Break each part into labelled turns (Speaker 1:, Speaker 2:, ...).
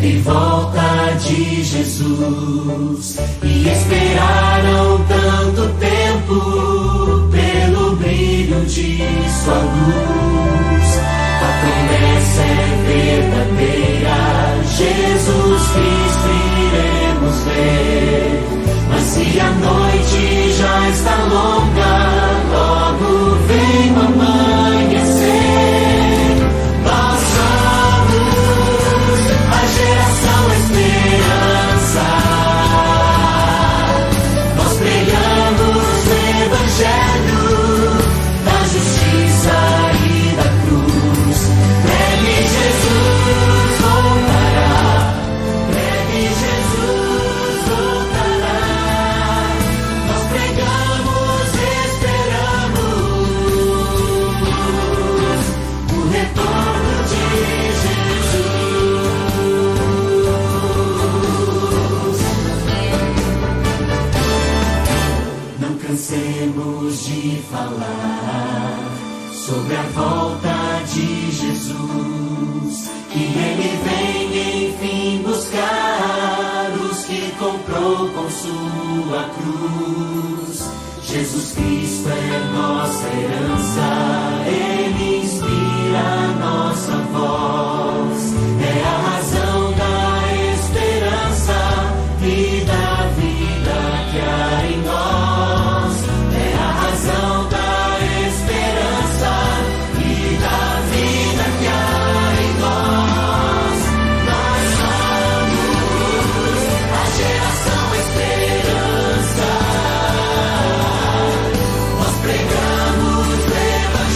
Speaker 1: em volta de Jesus e esperaram tanto tempo pelo brilho de sua luz. A promessa é verdadeira, Jesus Cristo iremos ver. Mas se a noite já está longa, logo vem o amanhecer. Nós somos a geração esperança. Nós pregamos o evangelho da justiça e da cruz. Breve Jesus voltará. Breve Jesus voltará. Nós pregamos e esperamos o retorno de Jesus. Não cansemos de falar sobre a volta de Jesus, que Ele vem enfim buscar os que comprou com sua cruz. Jesus Cristo é nossa herança, Ele inspira a nossa voz, é a razão da esperança e da vida que há em nós. É a razão da esperança e da vida que há em nós. Nós somos a geração esperança. Nós pregamos o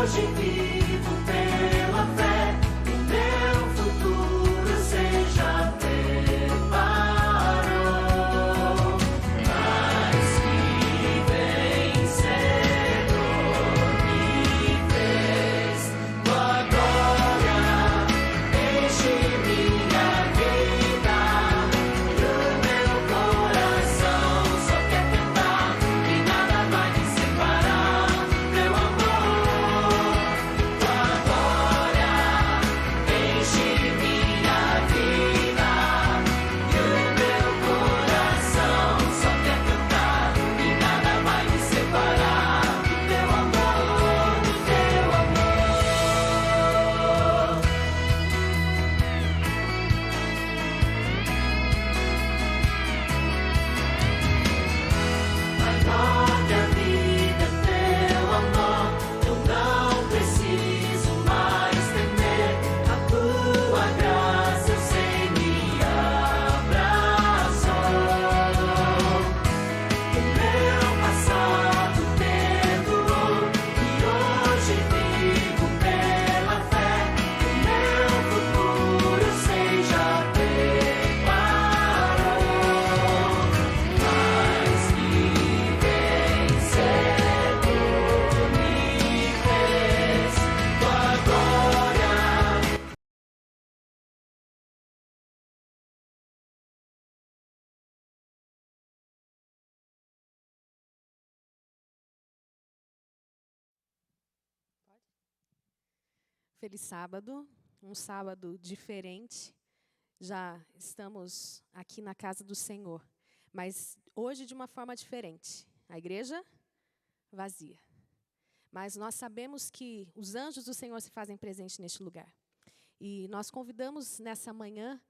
Speaker 1: hoje vivo pela fé, o meu futuro seja preparou. Mas que vencedor me fez, tua glória enche minha vida, e o meu coração só quer cantar, e nada vai me separar, teu amor. Tua glória enche minha vida, e o meu coração só quer cantar, e nada vai me separar do teu amor, do teu amor. Maior que a vida, teu amor, eu não preciso mais temer. A tua graça eu sei me abraçou. O meu passado perdoou, e hoje vivo pela fé. O meu futuro seja preparou. Mas que vencedor me fez, tua glória.
Speaker 2: Feliz sábado, um sábado diferente. Já estamos aqui na casa do Senhor, mas hoje de uma forma diferente. A igreja vazia. Mas nós sabemos que os anjos do Senhor se fazem presentes neste lugar. E nós convidamos nessa manhã,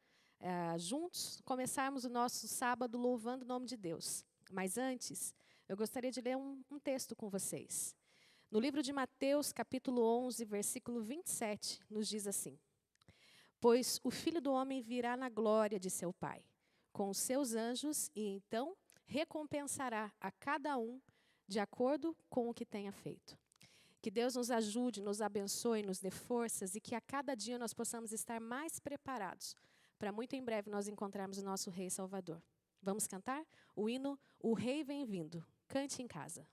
Speaker 2: juntos, começarmos o nosso sábado louvando o nome de Deus. Mas antes, eu gostaria de ler um texto com vocês. No livro de Mateus, capítulo 11, versículo 27, nos diz assim: Pois o Filho do Homem virá na glória de seu Pai, com os seus anjos, e então recompensará a cada um de acordo com o que tenha feito. Que Deus nos ajude, nos abençoe, nos dê forças, e que a cada dia nós possamos estar mais preparados para muito em breve nós encontrarmos o nosso Rei Salvador. Vamos cantar o hino O Rei Vem Vindo. Cante em casa.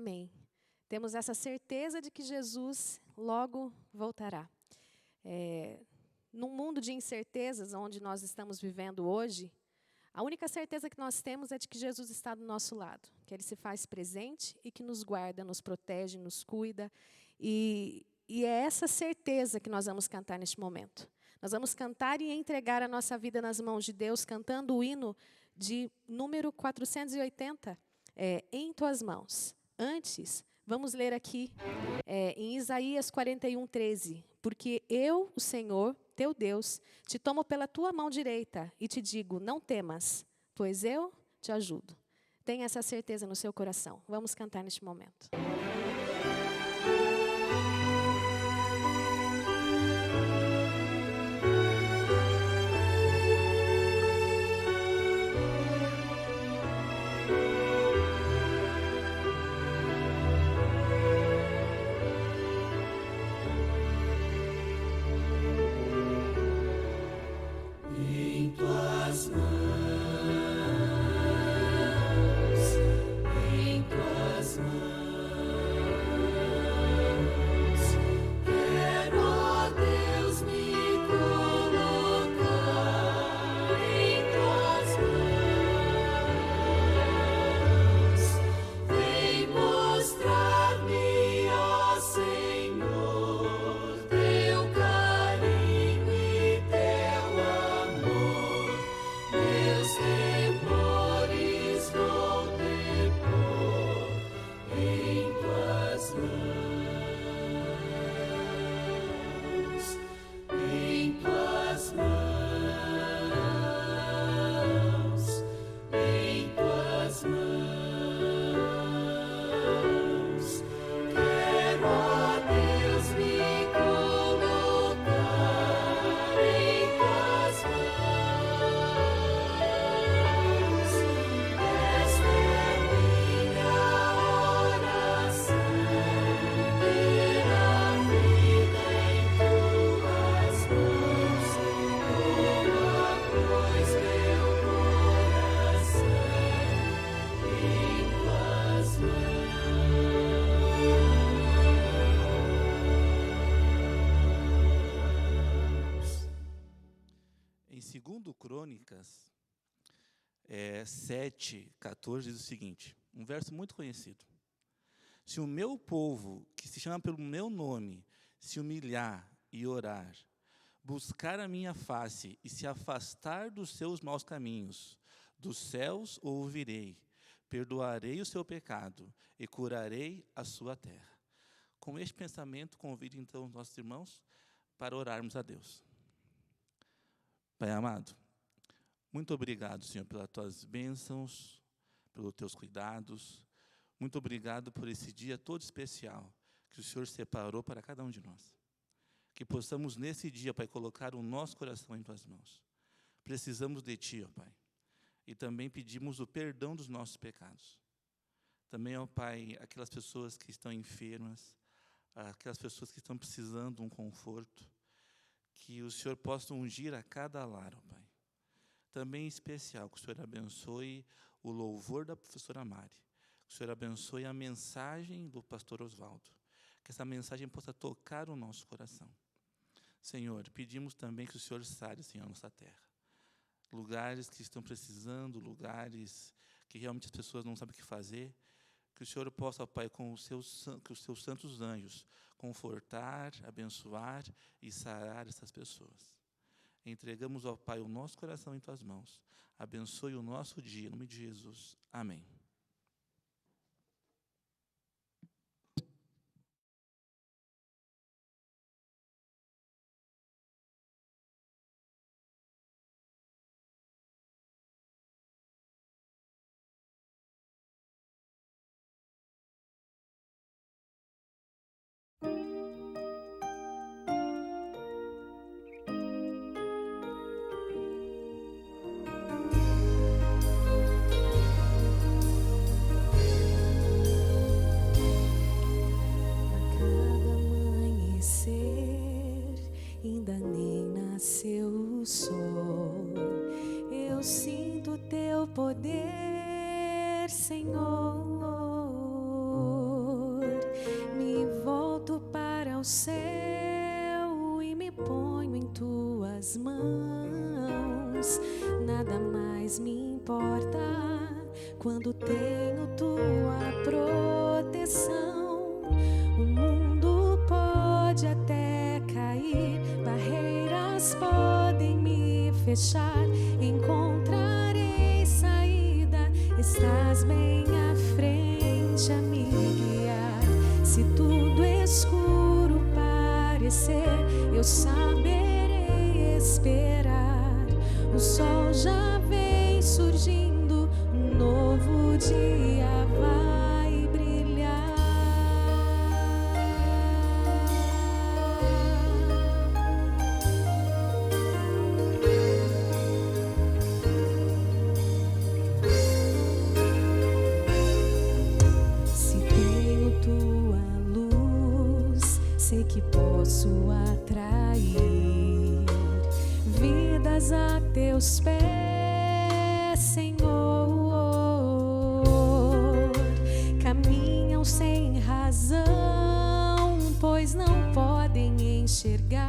Speaker 2: amém. Temos essa certeza de que Jesus logo voltará. Num mundo de incertezas, onde nós estamos vivendo hoje, a única certeza que nós temos é de que Jesus está do nosso lado, que Ele se faz presente e que nos guarda, nos protege, nos cuida. E é essa certeza que nós vamos cantar neste momento. Nós vamos cantar e entregar a nossa vida nas mãos de Deus, cantando o hino de número 480, Em Tuas Mãos. Antes, vamos ler aqui em Isaías 41:13. Porque eu, o Senhor, teu Deus, te tomo pela tua mão direita e te digo, não temas, pois eu te ajudo. Tenha essa certeza no seu coração. Vamos cantar neste momento.
Speaker 1: Em tuas mãos, em tuas mãos, quero, ó Deus, me colocar em tuas mãos. Vem mostrar-me, ó Senhor, teu carinho e teu amor. Meus temores vou depor em tuas mãos, em tuas mãos, em tuas mãos. Quero, ó Deus, me colocar em tuas mãos. Esta é minha oração, ter a vida em tuas mãos. Toma, pois, meu coração em tuas mãos.
Speaker 3: Em 2 Crônicas 7:14 diz o seguinte, um verso muito conhecido. Se o meu povo, que se chama pelo meu nome, se humilhar e orar, buscar a minha face e se afastar dos seus maus caminhos, dos céus o ouvirei, perdoarei o seu pecado e curarei a sua terra. Com este pensamento, convido então os nossos irmãos para orarmos a Deus. Pai amado, muito obrigado, Senhor, pelas tuas bênçãos, pelos teus cuidados. Muito obrigado por esse dia todo especial que o Senhor separou para cada um de nós. Que possamos nesse dia, Pai, colocar o nosso coração em tuas mãos. Precisamos de ti, ó Pai. E também pedimos o perdão dos nossos pecados. Também, ó Pai, aquelas pessoas que estão enfermas, aquelas pessoas que estão precisando de um conforto, que o Senhor possa ungir a cada lar, ó Pai. Também em especial, que o Senhor abençoe o louvor da professora Mari, que o Senhor abençoe a mensagem do pastor Oswaldo, que essa mensagem possa tocar o nosso coração. Senhor, pedimos também que o Senhor sare, Senhor, a nossa terra. Lugares que estão precisando, lugares que realmente as pessoas não sabem o que fazer, que o Senhor possa, Pai, com os seus santos anjos, confortar, abençoar e sarar essas pessoas. Entregamos, ó Pai, o nosso coração em tuas mãos. Abençoe o nosso dia, em nome de Jesus. Amém.
Speaker 2: ainda nem nasceu o sol. Eu sinto teu poder, Senhor. ao céu e me ponho em tuas mãos. Nada mais me importa quando tenho tua proteção. O mundo pode até cair, barreiras podem me fechar. Encontrarei saída, estás bem à frente a me guiar. Se tudo escuro parecer, eu saberei esperar. O sol já vem surgindo, um novo dia vai brilhar. Se tenho tua luz, sei que posso atrair vidas a teus pés, Senhor. Caminham sem razão, pois não podem enxergar.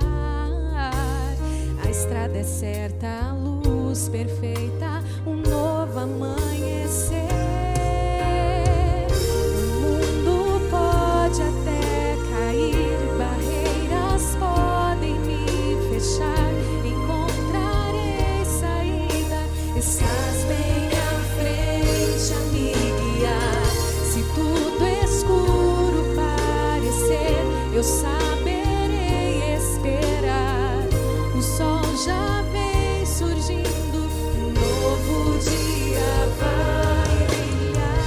Speaker 2: A estrada é certa, a luz perfeita, um novo amanhecer. O mundo pode até cair, barreiras podem me fechar. Encontrarei saída, estás bem à frente a me guiar. Se tudo escuro parecer, eu saberei esperar. O sol já vem surgindo, um novo dia vai brilhar.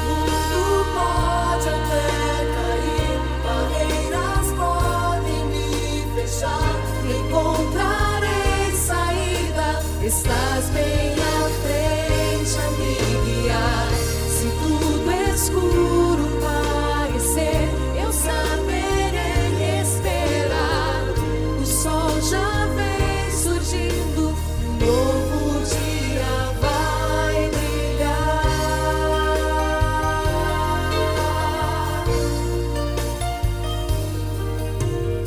Speaker 1: O mundo pode até cair, barreiras podem me fechar. Encontrarei saída, estás bem à frente a me guiar. Se tudo escuro parecer, eu saberei esperar. O sol já vem surgindo, um novo dia vai brilhar.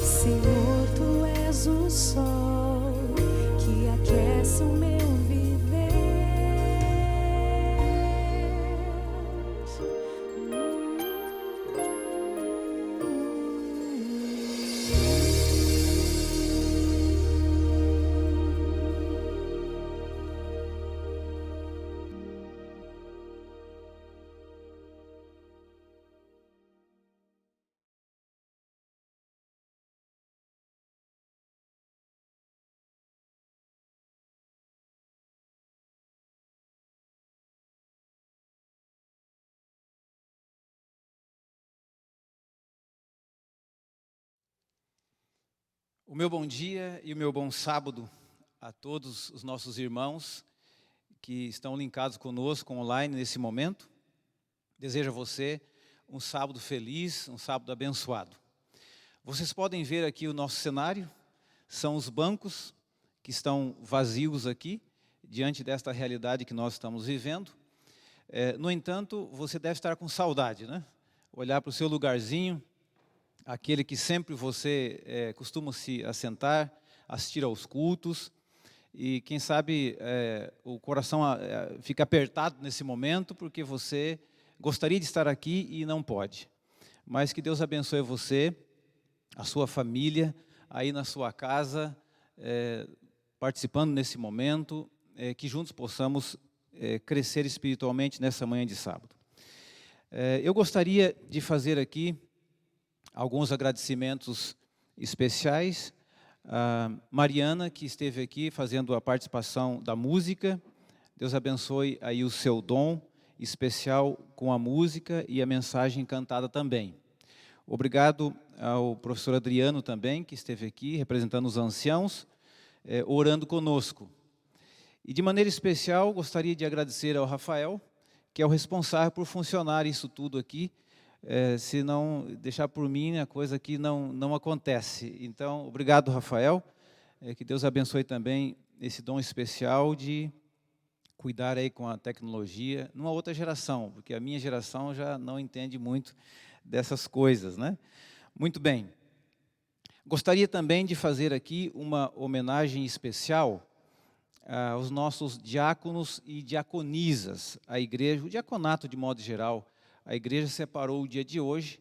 Speaker 1: Senhor, tu és o sol que aquece o meu viver.
Speaker 4: O meu bom dia e o meu bom sábado a todos os nossos irmãos que estão linkados conosco online nesse momento. Desejo a você um sábado feliz, um sábado abençoado. Vocês podem ver aqui o nosso cenário, são os bancos que estão vazios aqui, diante desta realidade que nós estamos vivendo. No entanto, você deve estar com saudade, né? Olhar para o seu lugarzinho, aquele que sempre você costuma se assentar, assistir aos cultos, e quem sabe o coração fica apertado nesse momento, porque você gostaria de estar aqui e não pode. Mas que Deus abençoe você, a sua família, aí na sua casa, participando nesse momento, que juntos possamos crescer espiritualmente nessa manhã de sábado. Eu gostaria de fazer aqui alguns agradecimentos especiais. A Mariana, que esteve aqui fazendo a participação da música. Deus abençoe aí o seu dom especial com a música e a mensagem cantada também. Obrigado ao professor Adriano também, que esteve aqui representando os anciãos, orando conosco. E de maneira especial, gostaria de agradecer ao Rafael, que é o responsável por funcionar isso tudo aqui. Se não deixar por mim, a coisa aqui não acontece. Então, obrigado, Rafael. Que Deus abençoe também esse dom especial de cuidar aí com a tecnologia numa outra geração, porque a minha geração já não entende muito dessas coisas, né? Muito bem. Gostaria também de fazer aqui uma homenagem especial aos nossos diáconos e diaconisas. A igreja, o diaconato de modo geral, a igreja separou o dia de hoje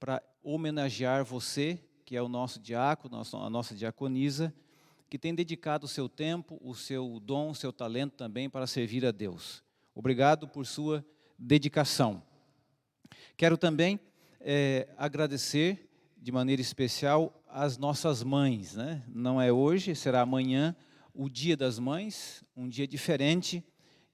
Speaker 4: para homenagear você, que é o nosso diácono, a nossa diaconisa, que tem dedicado o seu tempo, o seu dom, o seu talento também para servir a Deus. Obrigado por sua dedicação. Quero também agradecer de maneira especial às nossas mães, né? Não é hoje, será amanhã, o Dia das Mães, um dia diferente,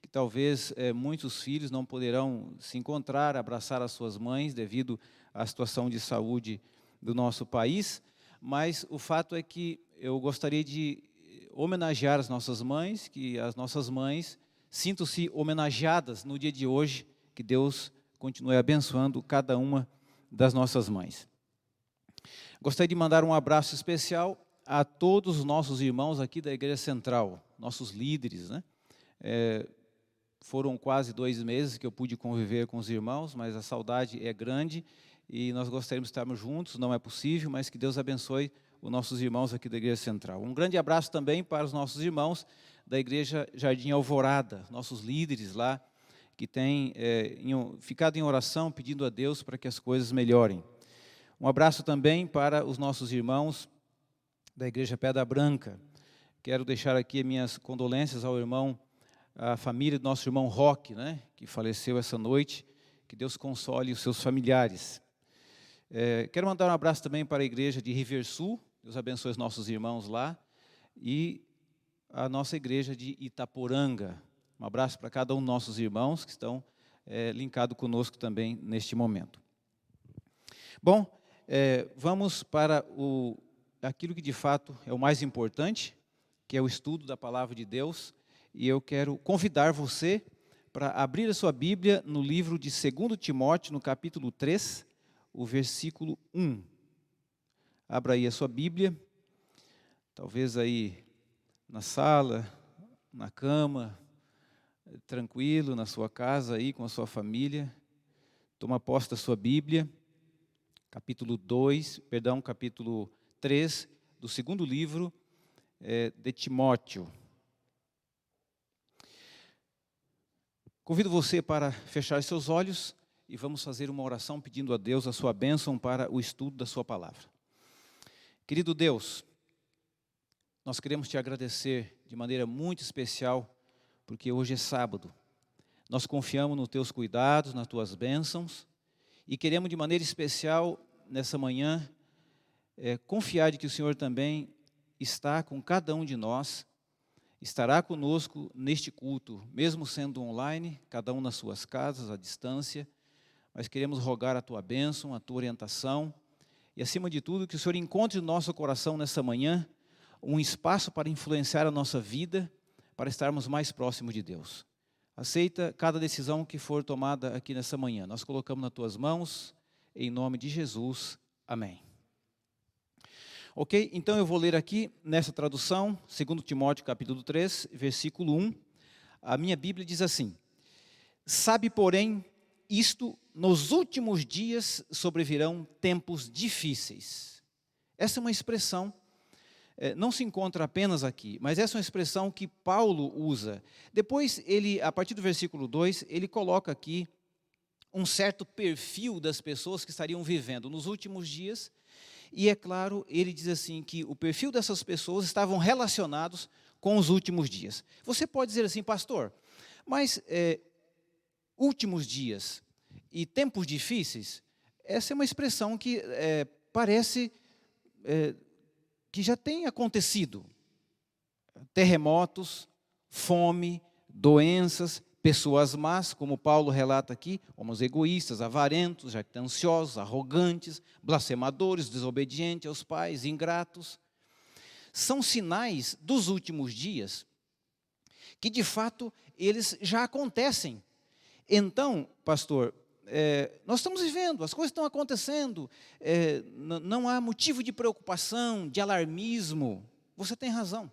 Speaker 4: que talvez muitos filhos não poderão se encontrar, abraçar as suas mães devido à situação de saúde do nosso país, mas o fato é que eu gostaria de homenagear as nossas mães, que as nossas mães sintam-se homenageadas no dia de hoje, que Deus continue abençoando cada uma das nossas mães. Gostaria de mandar um abraço especial a todos os nossos irmãos aqui da Igreja Central, nossos líderes, né? Foram quase 2 meses que eu pude conviver com os irmãos, mas a saudade é grande e nós gostaríamos de estarmos juntos, não é possível, mas que Deus abençoe os nossos irmãos aqui da Igreja Central. Um grande abraço também para os nossos irmãos da Igreja Jardim Alvorada, nossos líderes lá, que têm ficado em oração, pedindo a Deus para que as coisas melhorem. Um abraço também para os nossos irmãos da Igreja Pedra Branca. Quero deixar aqui minhas condolências ao irmão, à família do nosso irmão Roque, né, que faleceu essa noite. Que Deus console os seus familiares. Quero mandar um abraço também para a Igreja de Riversul. Deus abençoe os nossos irmãos lá. E a nossa Igreja de Itaporanga. Um abraço para cada um dos nossos irmãos que estão linkados conosco também neste momento. Bom, vamos para aquilo que de fato é o mais importante, que é o estudo da Palavra de Deus, e eu quero convidar você para abrir a sua Bíblia no livro de 2 Timóteo, no capítulo 3, o versículo 1. Abra aí a sua Bíblia, talvez aí na sala, na cama, tranquilo, na sua casa aí com a sua família. Toma posse da sua Bíblia, capítulo 3 do segundo livro de Timóteo. Convido você para fechar seus olhos e vamos fazer uma oração pedindo a Deus a sua bênção para o estudo da sua palavra. Querido Deus, nós queremos te agradecer de maneira muito especial, porque hoje é sábado. Nós confiamos nos teus cuidados, nas tuas bênçãos, e queremos de maneira especial, nessa manhã, confiar de que o Senhor também está com cada um de nós, estará conosco neste culto, mesmo sendo online, cada um nas suas casas, à distância, mas queremos rogar a tua bênção, a tua orientação, e acima de tudo, que o Senhor encontre no nosso coração nessa manhã, um espaço para influenciar a nossa vida, para estarmos mais próximos de Deus. Aceita cada decisão que for tomada aqui nessa manhã. Nós colocamos nas tuas mãos, em nome de Jesus. Amém. Ok? Então eu vou ler aqui, nessa tradução, 2 Timóteo capítulo 3, versículo 1. A minha Bíblia diz assim: sabe, porém, isto, nos últimos dias sobrevirão tempos difíceis. Essa é uma expressão, não se encontra apenas aqui, mas essa é uma expressão que Paulo usa. Depois, a partir do versículo 2, ele coloca aqui um certo perfil das pessoas que estariam vivendo nos últimos dias. E é claro, ele diz assim que o perfil dessas pessoas estavam relacionados com os últimos dias. Você pode dizer assim, pastor, mas últimos dias e tempos difíceis, essa é uma expressão que parece que já tem acontecido. Terremotos, fome, doenças, pessoas más, como Paulo relata aqui, homens egoístas, avarentos, jactanciosos, arrogantes, blasfemadores, desobedientes aos pais, ingratos. São sinais dos últimos dias que, de fato, eles já acontecem. Então, pastor, nós estamos vivendo, as coisas estão acontecendo, não há motivo de preocupação, de alarmismo. Você tem razão,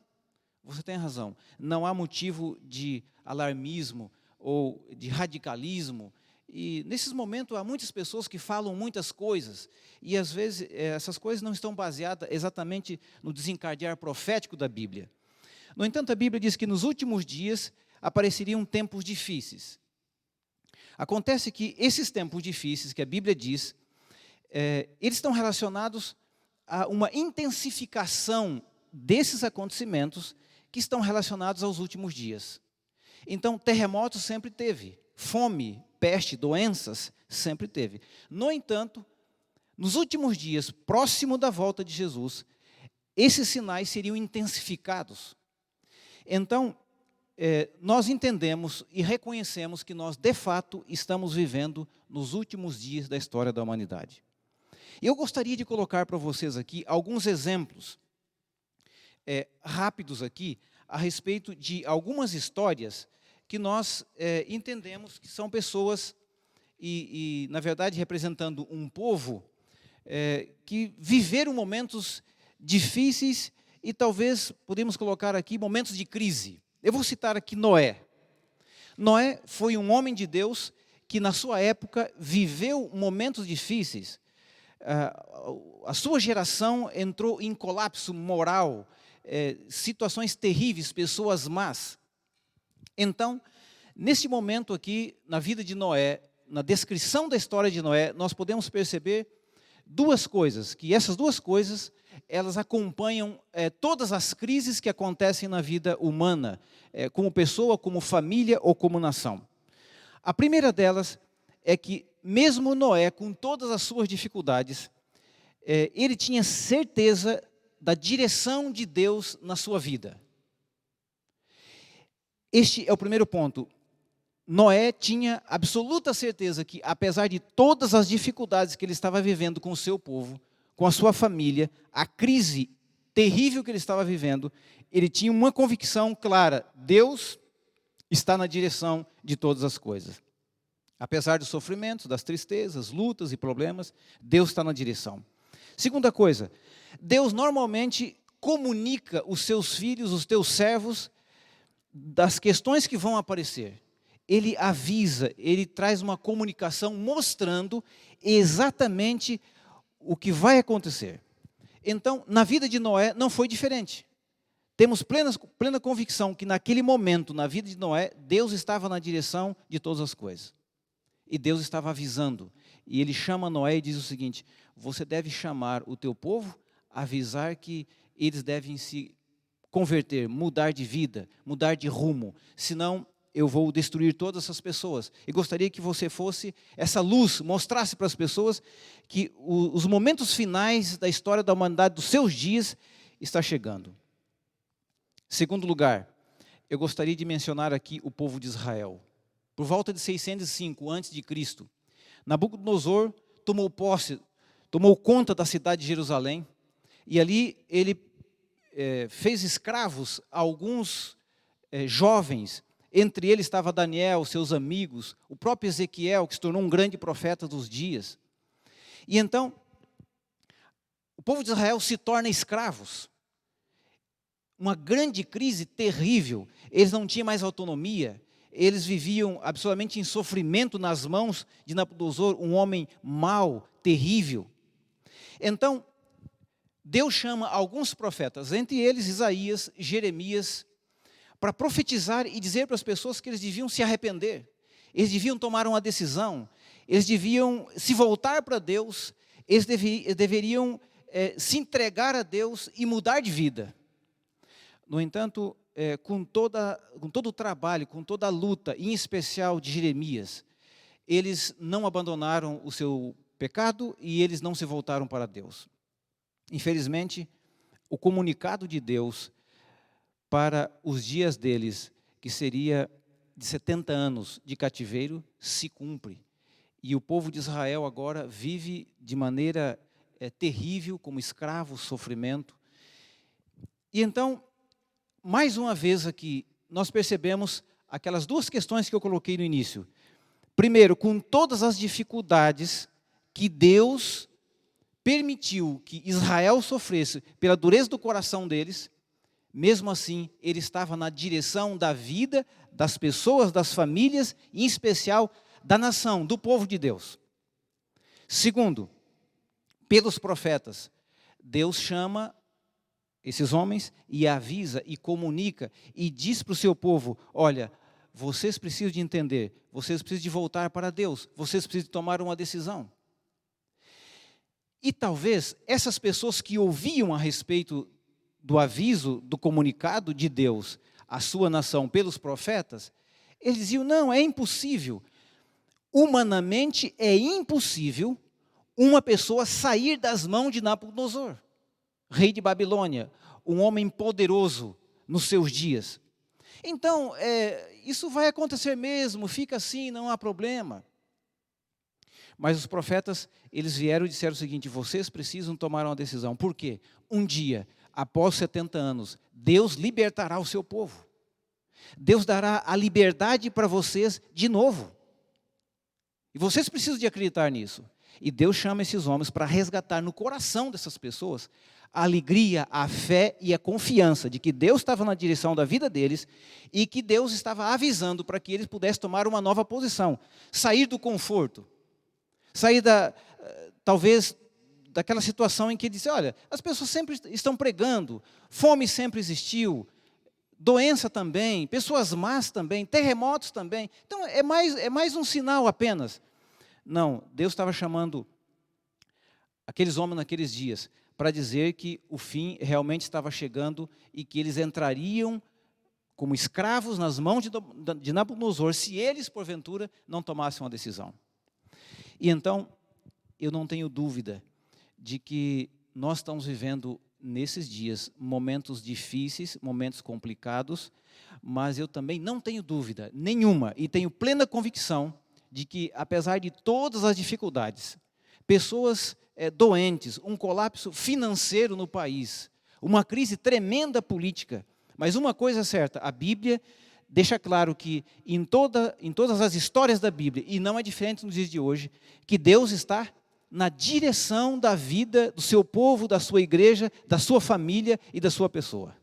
Speaker 4: não há motivo de alarmismo ou de radicalismo E nesses momentos há muitas pessoas que falam muitas coisas, e às vezes essas coisas não estão baseadas exatamente no desencadear profético da Bíblia. No entanto, a Bíblia diz que nos últimos dias apareceriam tempos difíceis. Acontece que esses tempos difíceis que a Bíblia diz, eles estão relacionados a uma intensificação desses acontecimentos que estão relacionados aos últimos dias. Então, terremotos sempre teve, fome, peste, doenças, sempre teve. No entanto, nos últimos dias, próximo da volta de Jesus, esses sinais seriam intensificados. Então, nós entendemos e reconhecemos que nós, de fato, estamos vivendo nos últimos dias da história da humanidade. Eu gostaria de colocar para vocês aqui alguns exemplos rápidos aqui, a respeito de algumas histórias que nós entendemos que são pessoas, na verdade, representando um povo que viveram momentos difíceis e talvez podemos colocar aqui momentos de crise. Eu vou citar aqui Noé. Noé foi um homem de Deus que na sua época viveu momentos difíceis. A sua geração entrou em colapso moral, situações terríveis, pessoas más. Então, nesse momento aqui, na vida de Noé, na descrição da história de Noé, nós podemos perceber duas coisas, que essas duas coisas, elas acompanham todas as crises que acontecem na vida humana, como pessoa, como família ou como nação. A primeira delas é que, mesmo Noé, com todas as suas dificuldades, ele tinha certeza da direção de Deus na sua vida. Este é o primeiro ponto. Noé tinha absoluta certeza que, apesar de todas as dificuldades que ele estava vivendo com o seu povo, com a sua família, a crise terrível que ele estava vivendo, ele tinha uma convicção clara: Deus está na direção de todas as coisas. Apesar dos sofrimentos, das tristezas, lutas e problemas, Deus está na direção. Segunda coisa, Deus normalmente comunica os seus filhos, os teus servos, das questões que vão aparecer. Ele avisa, ele traz uma comunicação mostrando exatamente o que vai acontecer. Então, na vida de Noé não foi diferente. Temos plena convicção que naquele momento, na vida de Noé, Deus estava na direção de todas as coisas. E Deus estava avisando. E ele chama Noé e diz o seguinte: você deve chamar o teu povo, avisar que eles devem se converter, mudar de vida, mudar de rumo, senão eu vou destruir todas essas pessoas. E gostaria que você fosse essa luz, mostrasse para as pessoas que os momentos finais da história da humanidade, dos seus dias, está chegando. Segundo lugar, eu gostaria de mencionar aqui o povo de Israel. Por volta de 605 a.C., Nabucodonosor tomou conta da cidade de Jerusalém, e ali ele fez escravos a alguns jovens. Entre eles estava Daniel, seus amigos, o próprio Ezequiel, que se tornou um grande profeta dos dias. E então, o povo de Israel se torna escravos. Uma grande crise terrível. Eles não tinham mais autonomia. Eles viviam absolutamente em sofrimento nas mãos de Nabucodonosor, um homem mau, terrível. Então, Deus chama alguns profetas, entre eles Isaías, Jeremias, para profetizar e dizer para as pessoas que eles deviam se arrepender, eles deviam tomar uma decisão, eles deviam se voltar para Deus, eles deveriam se entregar a Deus e mudar de vida. No entanto, com todo o trabalho, com toda a luta, em especial de Jeremias, eles não abandonaram o seu pecado e eles não se voltaram para Deus. Infelizmente, o comunicado de Deus para os dias deles, que seria de 70 anos de cativeiro, se cumpre. E o povo de Israel agora vive de maneira terrível, como escravo, sofrimento. E então, mais uma vez aqui, nós percebemos aquelas duas questões que eu coloquei no início. Primeiro, com todas as dificuldades que Deus permitiu que Israel sofresse pela dureza do coração deles, mesmo assim, ele estava na direção da vida das pessoas, das famílias, em especial da nação, do povo de Deus. Segundo, pelos profetas, Deus chama esses homens e avisa e comunica e diz para o seu povo: olha, vocês precisam de entender, vocês precisam de voltar para Deus, vocês precisam de tomar uma decisão. E talvez essas pessoas que ouviam a respeito do aviso, do comunicado de Deus à sua nação pelos profetas, eles diziam: não, é impossível. Humanamente é impossível uma pessoa sair das mãos de Nabucodonosor, rei de Babilônia, um homem poderoso nos seus dias. Então, isso vai acontecer mesmo, fica assim, não há problema. Mas os profetas, eles vieram e disseram o seguinte: vocês precisam tomar uma decisão. Por quê? Um dia, após 70 anos, Deus libertará o seu povo. Deus dará a liberdade para vocês de novo. E vocês precisam de acreditar nisso. E Deus chama esses homens para resgatar no coração dessas pessoas a alegria, a fé e a confiança de que Deus estava na direção da vida deles e que Deus estava avisando para que eles pudessem tomar uma nova posição, sair do conforto, sair talvez daquela situação em que diz: olha, as pessoas sempre estão pregando, fome sempre existiu, doença também, pessoas más também, terremotos também. Então é mais um sinal apenas. Não, Deus estava chamando aqueles homens naqueles dias para dizer que o fim realmente estava chegando e que eles entrariam como escravos nas mãos de Nabucodonosor se eles, porventura, não tomassem uma decisão. E então, eu não tenho dúvida de que nós estamos vivendo nesses dias momentos difíceis, momentos complicados, mas eu também não tenho dúvida nenhuma e tenho plena convicção de que, apesar de todas as dificuldades, pessoas doentes, um colapso financeiro no país, uma crise tremenda política, mas uma coisa é certa: a Bíblia deixa claro que em todas as histórias da Bíblia, e não é diferente nos dias de hoje, que Deus está na direção da vida do seu povo, da sua igreja, da sua família e da sua pessoa.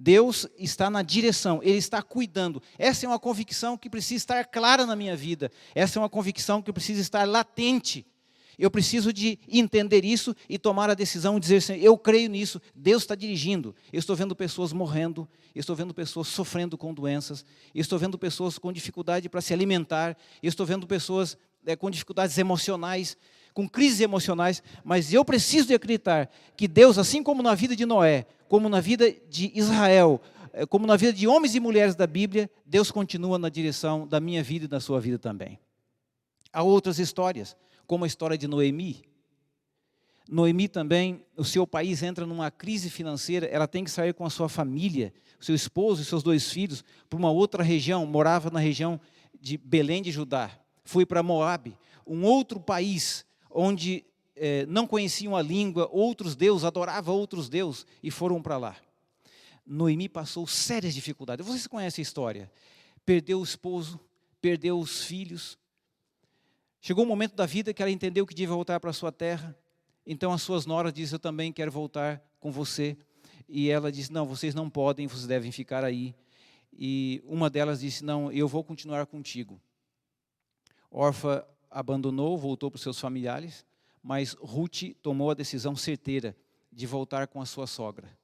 Speaker 4: Deus está na direção, Ele está cuidando. Essa é uma convicção que precisa estar clara na minha vida. Essa é uma convicção que precisa estar latente. Eu preciso de entender isso e tomar a decisão de dizer assim: eu creio nisso, Deus está dirigindo. Eu estou vendo pessoas morrendo, eu estou vendo pessoas sofrendo com doenças, eu estou vendo pessoas com dificuldade para se alimentar, eu estou vendo pessoas com dificuldades emocionais, com crises emocionais, mas eu preciso de acreditar que Deus, assim como na vida de Noé, como na vida de Israel, como na vida de homens e mulheres da Bíblia, Deus continua na direção da minha vida e da sua vida também. Há outras histórias, como a história de Noemi. Noemi também, o seu país entra numa crise financeira, ela tem que sair com a sua família, seu esposo e seus 2 filhos, para uma outra região, morava na região de Belém de Judá. Foi para Moabe, um outro país, onde não conheciam a língua, outros deuses, adoravam outros deuses, e foram para lá. Noemi passou sérias dificuldades. Vocês conhecem a história. Perdeu o esposo, perdeu os filhos. Chegou um momento da vida que ela entendeu que devia voltar para a sua terra. Então as suas noras disseram: eu também quero voltar com você. E ela disse: não, vocês não podem, vocês devem ficar aí. E uma delas disse: não, eu vou continuar contigo. Orfa abandonou, voltou para os seus familiares, mas Ruth tomou a decisão certeira de voltar com a sua sogra.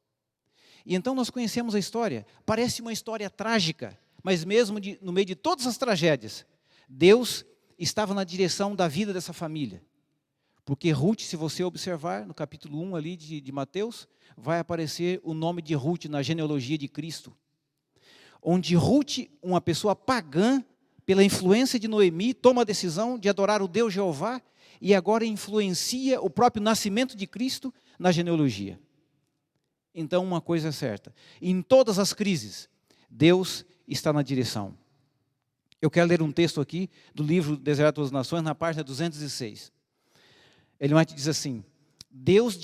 Speaker 4: E então nós conhecemos a história. Parece uma história trágica, mas mesmo no meio de todas as tragédias, Deus estava na direção da vida dessa família. Porque Ruth, se você observar, no capítulo 1 ali de Mateus, vai aparecer o nome de Ruth na genealogia de Cristo. Onde Ruth, uma pessoa pagã, pela influência de Noemi, toma a decisão de adorar o Deus Jeová e agora influencia o próprio nascimento de Cristo na genealogia. Então, uma coisa é certa: em todas as crises, Deus está na direção. Eu quero ler um texto aqui do livro Deserto das Nações, na página 206. Ellen White diz assim: Deus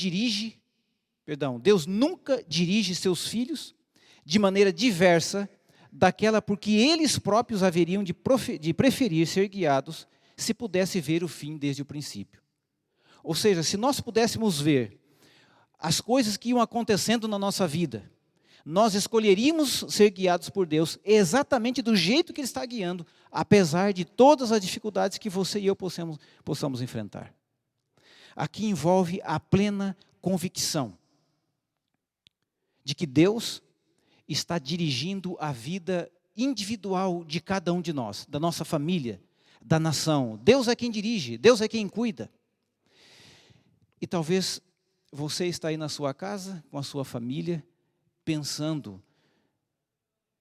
Speaker 4: nunca dirige seus filhos de maneira diversa daquela por que eles próprios haveriam de preferir ser guiados se pudesse ver o fim desde o princípio. Ou seja, se nós pudéssemos ver as coisas que iam acontecendo na nossa vida, nós escolheríamos ser guiados por Deus exatamente do jeito que Ele está guiando, apesar de todas as dificuldades que você e eu possamos enfrentar. Aqui envolve a plena convicção de que Deus está dirigindo a vida individual de cada um de nós, da nossa família, da nação. Deus é quem dirige, Deus é quem cuida. E talvez você está aí na sua casa, com a sua família, pensando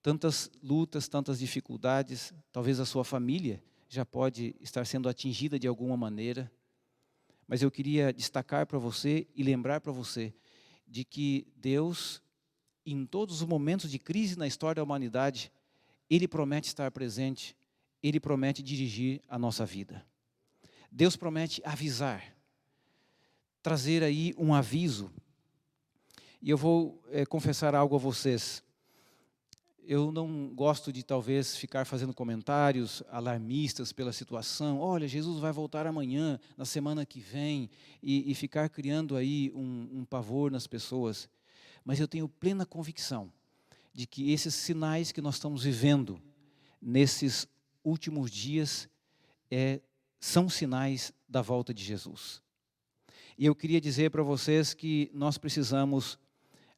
Speaker 4: tantas lutas, tantas dificuldades, talvez a sua família já pode estar sendo atingida de alguma maneira, mas eu queria destacar para você e lembrar para você de que Deus, em todos os momentos de crise na história da humanidade, Ele promete estar presente, Ele promete dirigir a nossa vida. Deus promete avisar, trazer aí um aviso. E eu vou confessar algo a vocês. Eu não gosto de talvez ficar fazendo comentários alarmistas pela situação. Olha, Jesus vai voltar amanhã, na semana que vem, e ficar criando aí um pavor nas pessoas. Mas eu tenho plena convicção de que esses sinais que nós estamos vivendo nesses últimos dias são sinais da volta de Jesus. E eu queria dizer para vocês que nós precisamos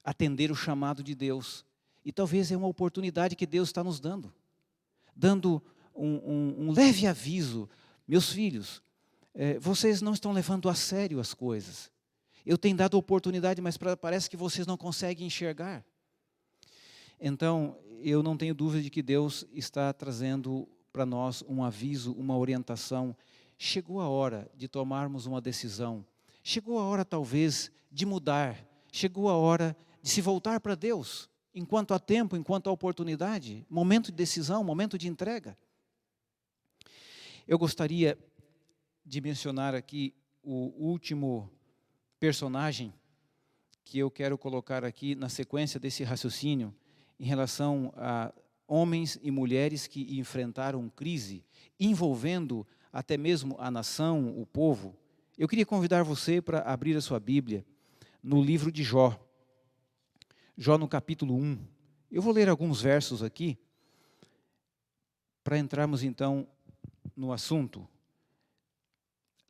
Speaker 4: atender o chamado de Deus. E talvez é uma oportunidade que Deus está nos dando um leve aviso. Meus filhos, vocês não estão levando a sério as coisas. Eu tenho dado oportunidade, mas parece que vocês não conseguem enxergar. Então, eu não tenho dúvida de que Deus está trazendo para nós um aviso, uma orientação. Chegou a hora de tomarmos uma decisão. Chegou a hora, talvez, de mudar. Chegou a hora de se voltar para Deus. Enquanto há tempo, enquanto há oportunidade. Momento de decisão, momento de entrega. Eu gostaria de mencionar aqui o último personagem que eu quero colocar aqui na sequência desse raciocínio em relação a homens e mulheres que enfrentaram crise, envolvendo até mesmo a nação, o povo. Eu queria convidar você para abrir a sua Bíblia no livro de Jó. Jó no capítulo 1. Eu vou ler alguns versos aqui para entrarmos então no assunto.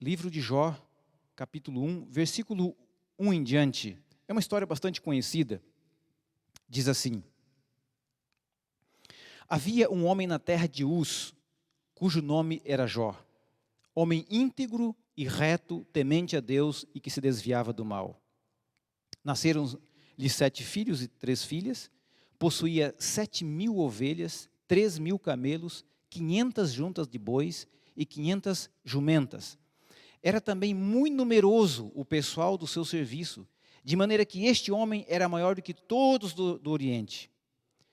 Speaker 4: Livro de Jó, capítulo 1, versículo 1 em diante. É uma história bastante conhecida. Diz assim: havia um homem na terra de Uz, cujo nome era Jó, homem íntegro e reto, temente a Deus e que se desviava do mal. Nasceram-lhe 7 filhos e 3 filhas, possuía 7.000 ovelhas, 3.000 camelos, 500 juntas de bois e 500 jumentas. Era também muito numeroso o pessoal do seu serviço, de maneira que este homem era maior do que todos do Oriente.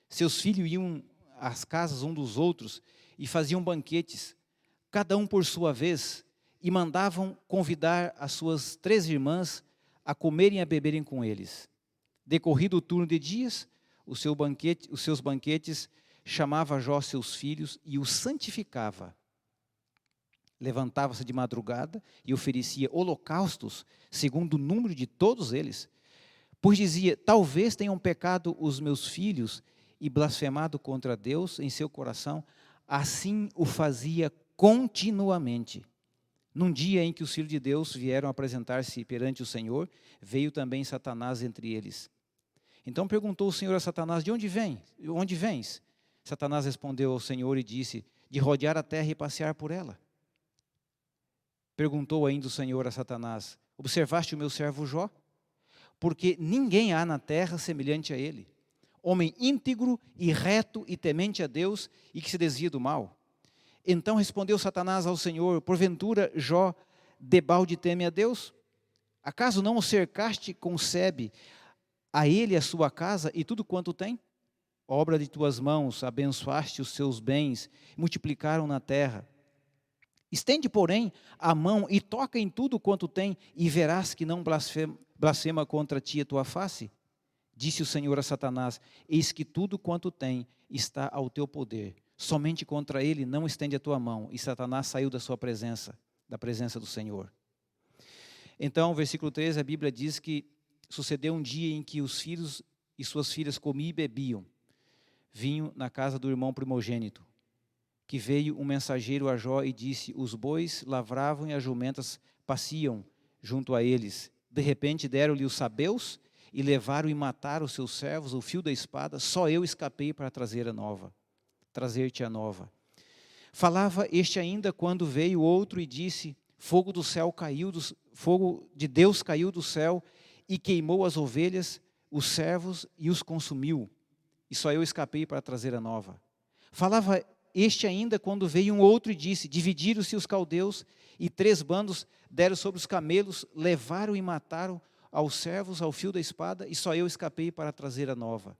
Speaker 4: Seus filhos iam às casas um dos outros e faziam banquetes, cada um por sua vez, e mandavam convidar as suas 3 irmãs a comerem e a beberem com eles. Decorrido o turno de dias, os seus banquetes, chamava Jó seus filhos e os santificava. Levantava-se de madrugada e oferecia holocaustos, segundo o número de todos eles, pois dizia: talvez tenham pecado os meus filhos e blasfemado contra Deus em seu coração. Assim o fazia continuamente. Num dia em que os filhos de Deus vieram apresentar-se perante o Senhor, veio também Satanás entre eles. Então perguntou o Senhor a Satanás: de onde vens? Satanás respondeu ao Senhor e disse: de rodear a terra e passear por ela. Perguntou ainda o Senhor a Satanás: observaste o meu servo Jó? Porque ninguém há na terra semelhante a ele, homem íntegro e reto e temente a Deus e que se desvia do mal. Então respondeu Satanás ao Senhor: porventura Jó debalde teme a Deus? Acaso não o cercaste, concebe a ele a sua casa e tudo quanto tem? Obra de tuas mãos, abençoaste os seus bens, multiplicaram na terra. Estende, porém, a mão e toca em tudo quanto tem, e verás que não blasfema contra ti a tua face. Disse o Senhor a Satanás: eis que tudo quanto tem está ao teu poder. Somente contra ele não estende a tua mão. E Satanás saiu da sua presença, da presença do Senhor. Então, versículo 13, a Bíblia diz que sucedeu um dia em que os filhos e suas filhas comiam e bebiam vinho na casa do irmão primogênito. Que veio um mensageiro a Jó e disse: os bois lavravam e as jumentas pasciam junto a eles. De repente deram-lhe os sabeus e levaram e mataram os seus servos, o fio da espada. Só eu escapei para trazer-te a nova. Falava este ainda quando veio outro e disse: fogo do céu caiu, fogo de Deus caiu do céu e queimou as ovelhas, os servos e os consumiu. E só eu escapei para trazer a nova. Falava este ainda quando veio um outro e disse: dividiram-se os caldeus e 3 bandos deram sobre os camelos, levaram e mataram aos servos ao fio da espada, e só eu escapei para trazer a nova.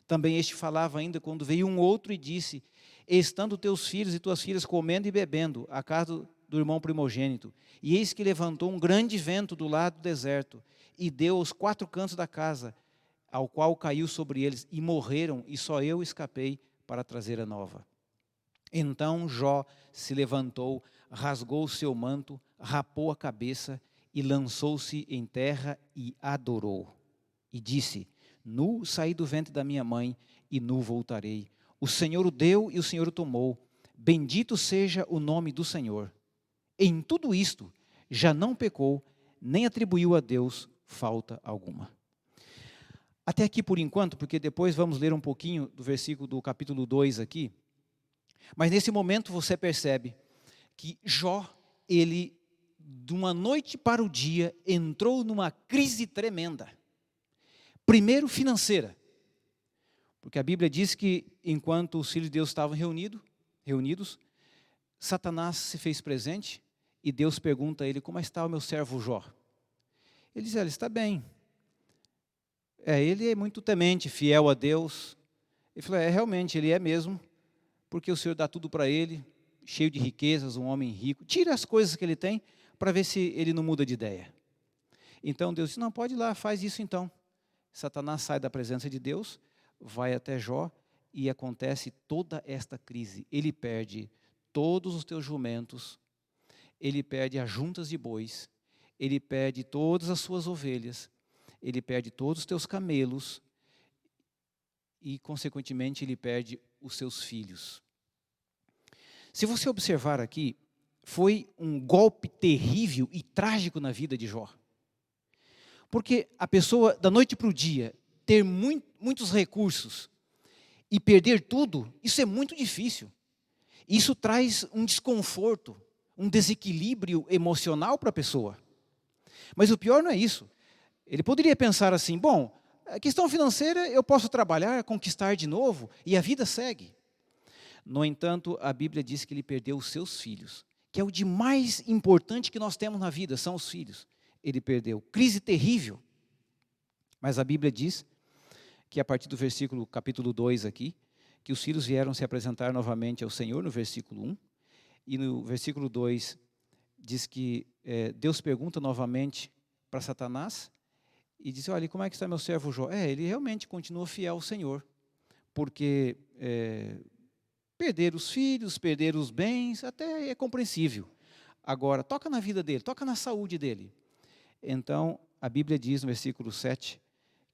Speaker 4: Também este falava ainda quando veio um outro e disse: estando teus filhos e tuas filhas comendo e bebendo à casa do irmão primogênito, e eis que levantou um grande vento do lado do deserto, e deu aos 4 cantos da casa, ao qual caiu sobre eles, e morreram, e só eu escapei para trazer a nova. Então Jó se levantou, rasgou o seu manto, rapou a cabeça, e lançou-se em terra e adorou. E disse: nu saí do ventre da minha mãe, e nu voltarei. O Senhor o deu e o Senhor o tomou. Bendito seja o nome do Senhor. Em tudo isto, já não pecou, nem atribuiu a Deus falta alguma. Até aqui por enquanto, porque depois vamos ler um pouquinho do versículo do capítulo 2 aqui. Mas nesse momento você percebe que Jó, ele, de uma noite para o dia, entrou numa crise tremenda. Primeiro, financeira. Porque a Bíblia diz que enquanto os filhos de Deus estavam reunidos, Satanás se fez presente e Deus pergunta a ele: como está o meu servo Jó? Ele diz: ele está bem. Ele é muito temente, fiel a Deus. Ele falou: realmente, ele é mesmo, porque o Senhor dá tudo para ele, cheio de riquezas, um homem rico. Tira as coisas que ele tem para ver se ele não muda de ideia. Então Deus disse: não, pode ir lá, faz isso então. Satanás sai da presença de Deus, vai até Jó e acontece toda esta crise. Ele perde todos os teus jumentos, ele perde as juntas de bois, ele perde todas as suas ovelhas, ele perde todos os teus camelos e, consequentemente, ele perde os seus filhos. Se você observar aqui, foi um golpe terrível e trágico na vida de Jó. Porque a pessoa, da noite para o dia, ter muitos recursos e perder tudo, isso é muito difícil. Isso traz um desconforto, um desequilíbrio emocional para a pessoa. Mas o pior não é isso. Ele poderia pensar assim: bom, a questão financeira eu posso trabalhar, conquistar de novo, e a vida segue. No entanto, a Bíblia diz que ele perdeu os seus filhos, que é o de mais importante que nós temos na vida, são os filhos. Ele perdeu. Crise terrível. Mas a Bíblia diz que a partir do versículo, capítulo 2 aqui, que os filhos vieram se apresentar novamente ao Senhor, no versículo 1, e no versículo 2 diz que Deus pergunta novamente para Satanás, e diz: olha, como é que está meu servo Jó? Ele realmente continua fiel ao Senhor, porque perder os filhos, perder os bens, até é compreensível. Agora, toca na vida dele, toca na saúde dele. Então, a Bíblia diz no versículo 7,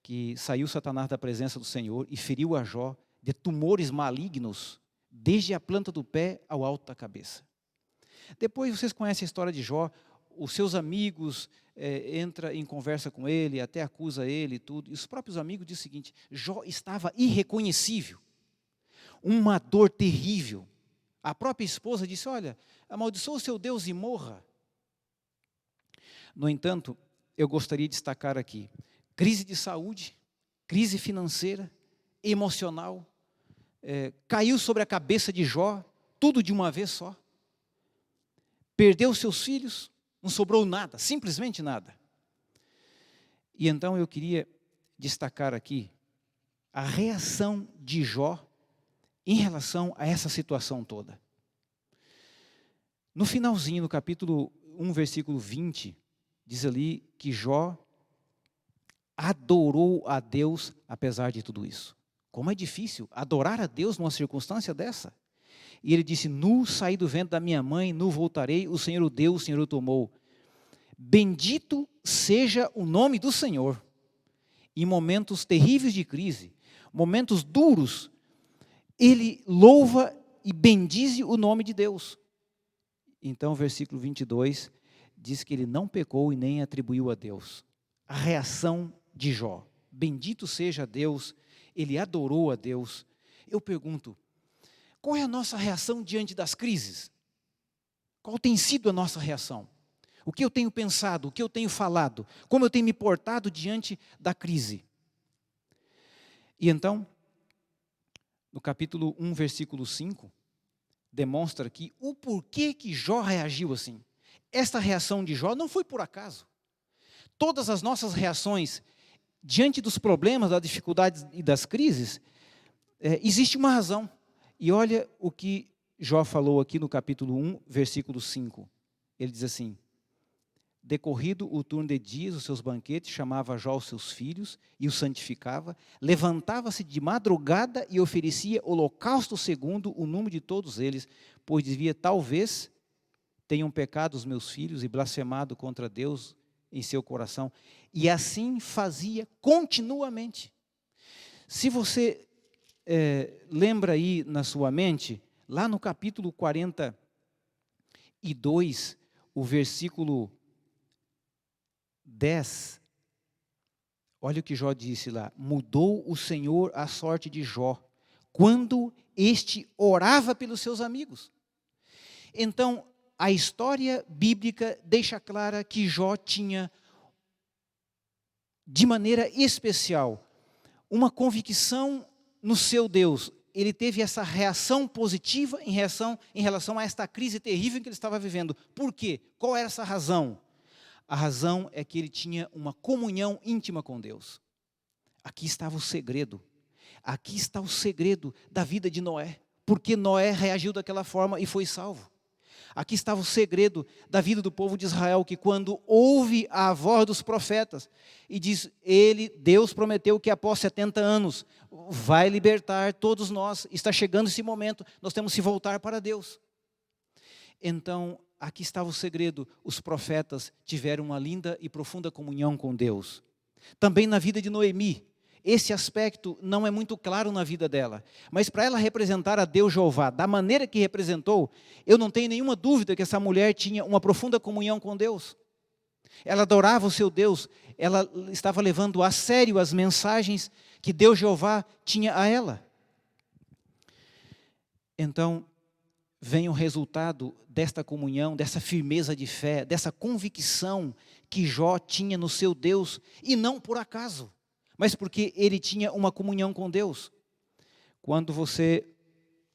Speaker 4: que saiu Satanás da presença do Senhor e feriu a Jó de tumores malignos, desde a planta do pé ao alto da cabeça. Depois vocês conhecem a história de Jó, os seus amigos entram em conversa com ele, até acusa ele e tudo, e os próprios amigos dizem o seguinte: Jó estava irreconhecível, uma dor terrível. A própria esposa disse: olha, amaldiçoa o seu Deus e morra. No entanto, eu gostaria de destacar aqui: crise de saúde, crise financeira, emocional, caiu sobre a cabeça de Jó, tudo de uma vez só. Perdeu seus filhos, não sobrou nada, simplesmente nada. E então eu queria destacar aqui a reação de Jó em relação a essa situação toda. No finalzinho, no capítulo 1, versículo 20, diz ali que Jó adorou a Deus apesar de tudo isso. Como é difícil adorar a Deus numa circunstância dessa. E ele disse: nu saí do ventre da minha mãe, nu voltarei, o Senhor o deu, o Senhor o tomou. Bendito seja o nome do Senhor. em momentos terríveis de crise, momentos duros, ele louva e bendize o nome de Deus. Então, o versículo 22 diz que ele não pecou e nem atribuiu a Deus. A reação de Jó: bendito seja Deus, ele adorou a Deus. Eu pergunto, qual é a nossa reação diante das crises? Qual tem sido a nossa reação? O que eu tenho pensado, o que eu tenho falado, como eu tenho me portado diante da crise? E então, no capítulo 1, versículo 5, demonstra aqui o porquê que Jó reagiu assim. Esta reação de Jó não foi por acaso. Todas as nossas reações diante dos problemas, das dificuldades e das crises, existe uma razão. E olha o que Jó falou aqui no capítulo 1, versículo 5. Ele diz assim: decorrido o turno de dias, os seus banquetes, chamava Jó os seus filhos e os santificava, levantava-se de madrugada e oferecia holocausto segundo o número de todos eles, pois dizia: talvez tenham pecado os meus filhos e blasfemado contra Deus em seu coração. E assim fazia continuamente. Se você lembra aí na sua mente, lá no capítulo 42, o versículo 10, olha o que Jó disse lá: mudou o Senhor a sorte de Jó, quando este orava pelos seus amigos. Então, a história bíblica deixa clara que Jó tinha, de maneira especial, uma convicção no seu Deus. Ele teve essa reação positiva em relação a esta crise terrível que ele estava vivendo. Por quê? Qual era essa razão? A razão é que ele tinha uma comunhão íntima com Deus. Aqui estava o segredo. Aqui está o segredo da vida de Noé. Porque Noé reagiu daquela forma e foi salvo. Aqui estava o segredo da vida do povo de Israel, que quando ouve a voz dos profetas e diz: Deus prometeu que após 70 anos vai libertar todos nós, está chegando esse momento, nós temos que voltar para Deus. Então, aqui estava o segredo: os profetas tiveram uma linda e profunda comunhão com Deus. Também na vida de Noemi, esse aspecto não é muito claro na vida dela, mas para ela representar a Deus Jeová da maneira que representou, eu não tenho nenhuma dúvida que essa mulher tinha uma profunda comunhão com Deus. Ela adorava o seu Deus, ela estava levando a sério as mensagens que Deus Jeová tinha a ela. Então, vem o resultado desta comunhão, dessa firmeza de fé, dessa convicção que Jó tinha no seu Deus, e não por acaso, mas porque ele tinha uma comunhão com Deus. Quando você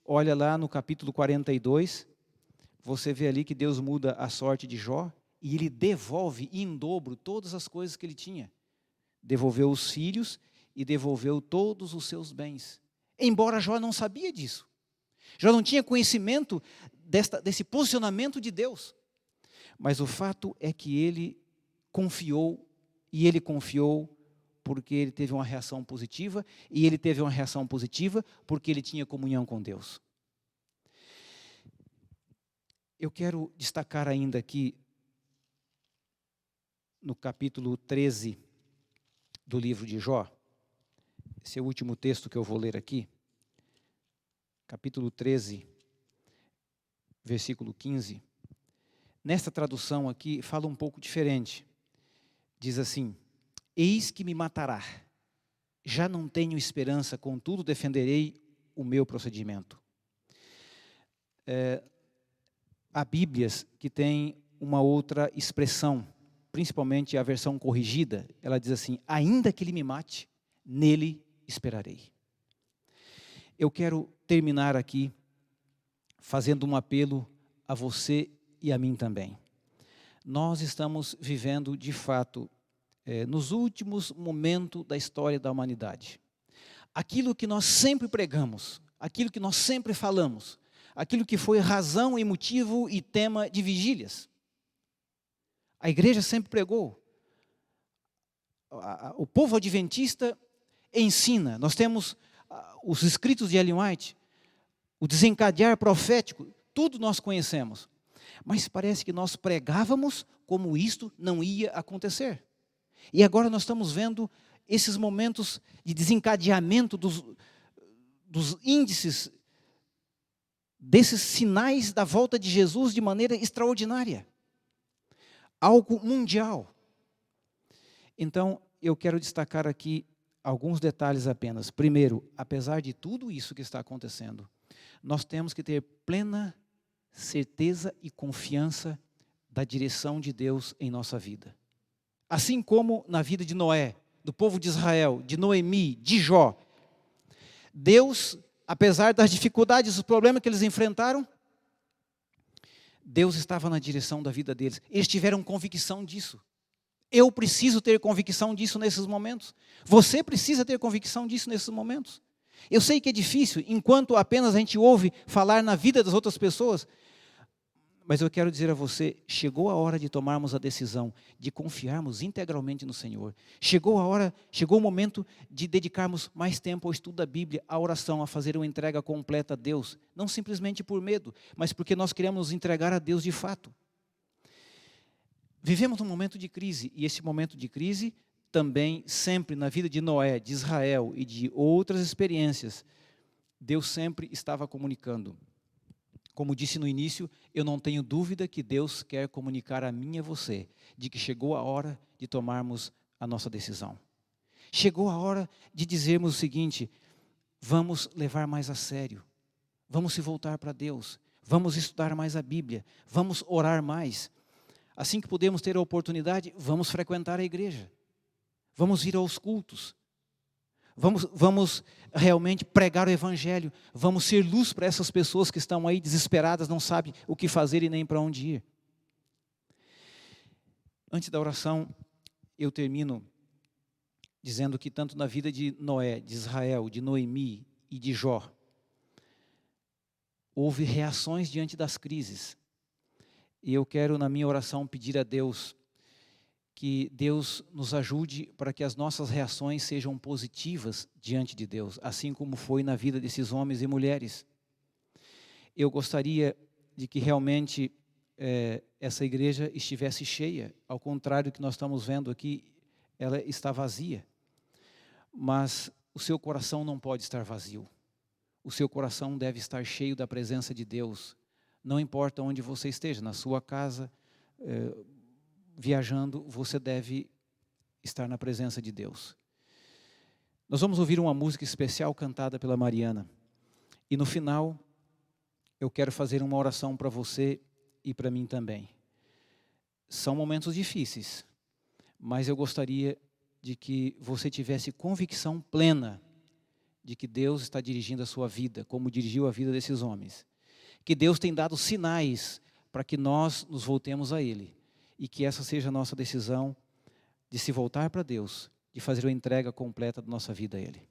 Speaker 4: olha lá no capítulo 42, você vê ali que Deus muda a sorte de Jó, e ele devolve em dobro todas as coisas que ele tinha. Devolveu os filhos e devolveu todos os seus bens. Embora Jó não sabia disso. Jó não tinha conhecimento desse posicionamento de Deus. Mas o fato é que ele confiou, e ele confiou porque ele teve uma reação positiva, e ele teve uma reação positiva porque ele tinha comunhão com Deus. Eu quero destacar ainda aqui, no capítulo 13 do livro de Jó, esse é o último texto que eu vou ler aqui, capítulo 13, versículo 15, nesta tradução aqui fala um pouco diferente, diz assim: eis que me matará, já não tenho esperança, contudo defenderei o meu procedimento. Há Bíblias que têm uma outra expressão, principalmente a versão corrigida, ela diz assim: ainda que ele me mate, nele esperarei. Eu quero terminar aqui fazendo um apelo a você e a mim também. Nós estamos vivendo, de fato, nos últimos momentos da história da humanidade. Aquilo que nós sempre pregamos, aquilo que nós sempre falamos, aquilo que foi razão e motivo e tema de vigílias. A igreja sempre pregou. O povo adventista ensina. Nós temos os escritos de Ellen White, o desencadear profético, tudo nós conhecemos. Mas parece que nós pregávamos como isto não ia acontecer. E agora nós estamos vendo esses momentos de desencadeamento dos índices, desses sinais da volta de Jesus de maneira extraordinária. Algo mundial. Então, eu quero destacar aqui alguns detalhes apenas. Primeiro, apesar de tudo isso que está acontecendo, nós temos que ter plena certeza e confiança da direção de Deus em nossa vida. Assim como na vida de Noé, do povo de Israel, de Noemi, de Jó. Deus, apesar das dificuldades, os problemas que eles enfrentaram, Deus estava na direção da vida deles. Eles tiveram convicção disso. Eu preciso ter convicção disso nesses momentos. Você precisa ter convicção disso nesses momentos. Eu sei que é difícil, enquanto apenas a gente ouve falar na vida das outras pessoas, mas eu quero dizer a você, chegou a hora de tomarmos a decisão de confiarmos integralmente no Senhor. Chegou o momento de dedicarmos mais tempo ao estudo da Bíblia, à oração, a fazer uma entrega completa a Deus. Não simplesmente por medo, mas porque nós queremos nos entregar a Deus de fato. Vivemos um momento de crise, e esse momento de crise também, sempre na vida de Noé, de Israel e de outras experiências, Deus sempre estava comunicando. Como disse no início, eu não tenho dúvida que Deus quer comunicar a mim e a você, de que chegou a hora de tomarmos a nossa decisão. Chegou a hora de dizermos o seguinte: vamos levar mais a sério, vamos se voltar para Deus, vamos estudar mais a Bíblia, vamos orar mais. Assim que podemos ter a oportunidade, vamos frequentar a igreja, vamos ir aos cultos, vamos realmente pregar o Evangelho, vamos ser luz para essas pessoas que estão aí desesperadas, não sabem o que fazer e nem para onde ir. Antes da oração, eu termino dizendo que tanto na vida de Noé, de Israel, de Noemi e de Jó, houve reações diante das crises. E eu quero, na minha oração, pedir a Deus que Deus nos ajude para que as nossas reações sejam positivas diante de Deus, assim como foi na vida desses homens e mulheres. Eu gostaria de que realmente essa igreja estivesse cheia, ao contrário do que nós estamos vendo aqui, ela está vazia. Mas o seu coração não pode estar vazio. O seu coração deve estar cheio da presença de Deus. Não importa onde você esteja, na sua casa, viajando, você deve estar na presença de Deus. Nós vamos ouvir uma música especial cantada pela Mariana. E no final, eu quero fazer uma oração para você e para mim também. São momentos difíceis, mas eu gostaria de que você tivesse convicção plena de que Deus está dirigindo a sua vida, como dirigiu a vida desses homens. Que Deus tem dado sinais para que nós nos voltemos a Ele. E que essa seja a nossa decisão de se voltar para Deus, de fazer uma entrega completa da nossa vida a Ele.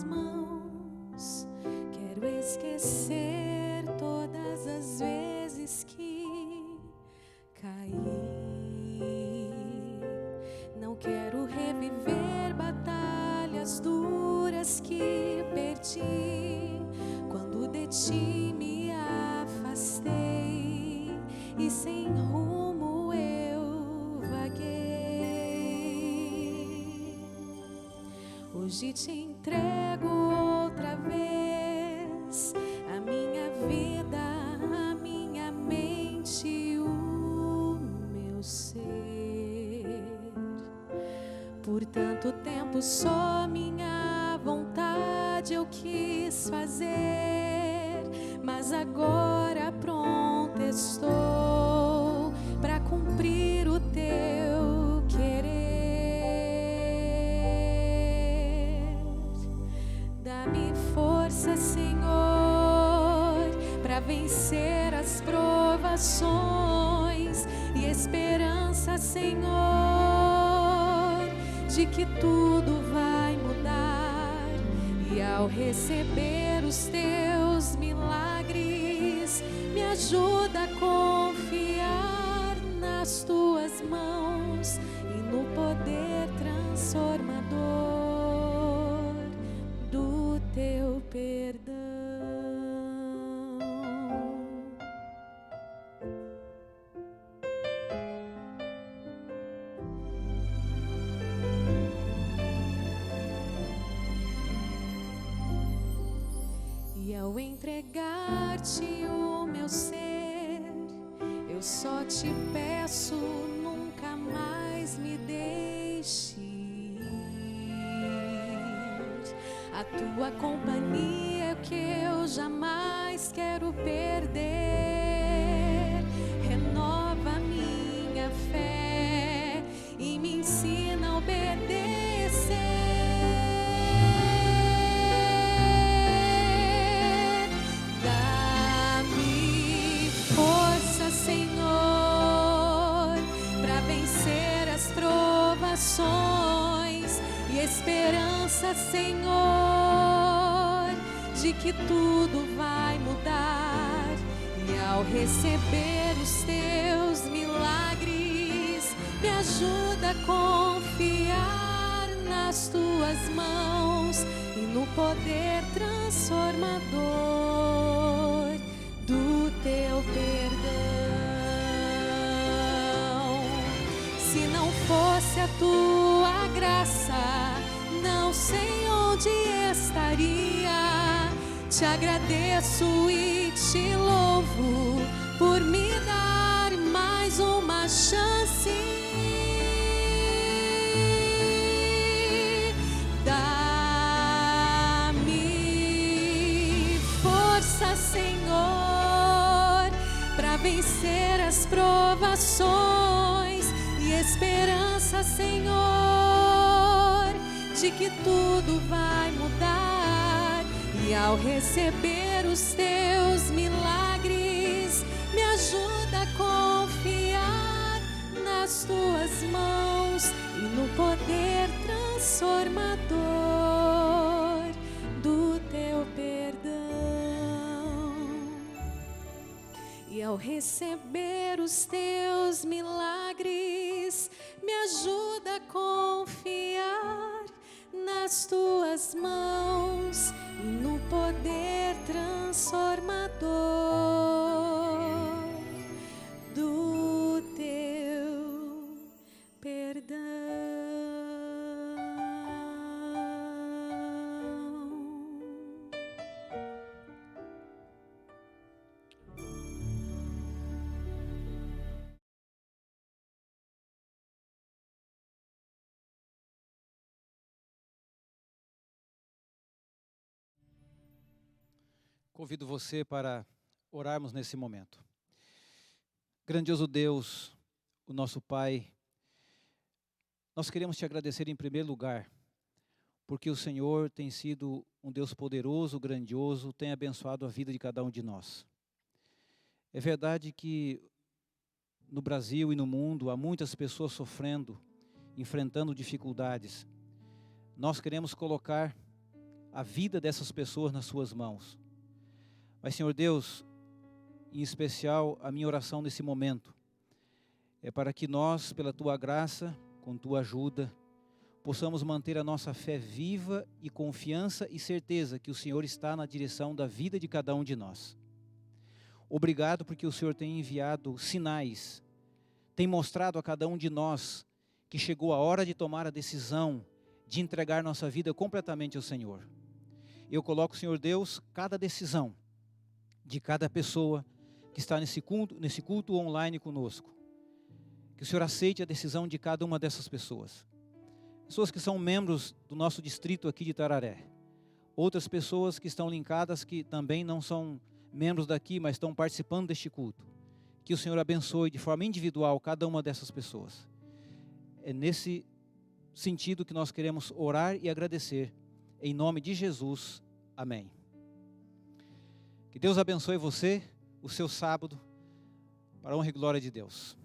Speaker 2: Mãos, quero esquecer todas as vezes que caí. Não quero reviver batalhas duras que perdi quando de ti me afastei e sem rumo eu vaguei. Hoje te entrego outra vez a minha vida, a minha mente, o meu ser. Por tanto tempo só minha vontade eu quis fazer, mas agora pronta estou para cumprir o teu querer. Dá-me força, Senhor, para vencer as provações e esperança, Senhor, de que tudo vai mudar e a ao receber os teus milagres, me ajuda a confiar nas tuas mãos e no poder transformador do teu perdão. E ao entregar-te o meu ser, eu só te peço, nunca mais me deixe ir. A tua companhia é o que eu jamais quero perder. Renova minha fé e me ensina a obedecer. Dá-me força, Senhor, para vencer as provações, e esperança, Senhor, de que tudo vai mudar. E ao receber os teus milagres, me ajuda a confiar nas tuas mãos e no poder transformador do teu perdão. Se não fosse a tua graça, não sei onde estaria. Te agradeço e te louvo por me dar mais uma chance. Dá-me força, Senhor, para vencer as provações, e esperança, Senhor, de que tudo vai mudar. E ao receber os teus milagres, me ajuda a confiar nas tuas mãos e no poder transformador do teu perdão. E ao receber os teus milagres, me ajuda a confiar nas tuas mãos e no poder transformador do teu perdão.
Speaker 4: Convido você para orarmos nesse momento. Grandioso Deus, o nosso Pai, nós queremos te agradecer em primeiro lugar, porque o Senhor tem sido um Deus poderoso, grandioso, tem abençoado a vida de cada um de nós. É verdade que no Brasil e no mundo há muitas pessoas sofrendo, enfrentando dificuldades. Nós queremos colocar a vida dessas pessoas nas suas mãos. Mas, Senhor Deus, em especial, a minha oração nesse momento é para que nós, pela Tua graça, com Tua ajuda, possamos manter a nossa fé viva e confiança e certeza que o Senhor está na direção da vida de cada um de nós. Obrigado porque o Senhor tem enviado sinais, tem mostrado a cada um de nós que chegou a hora de tomar a decisão de entregar nossa vida completamente ao Senhor. Eu coloco, Senhor Deus, cada decisão de cada pessoa que está nesse culto online conosco. Que o Senhor aceite a decisão de cada uma dessas pessoas. Pessoas que são membros do nosso distrito aqui de Tararé. Outras pessoas que estão linkadas, que também não são membros daqui, mas estão participando deste culto. Que o Senhor abençoe de forma individual cada uma dessas pessoas. É nesse sentido que nós queremos orar e agradecer. Em nome de Jesus. Amém. Que Deus abençoe você, o seu sábado, para a honra e glória de Deus.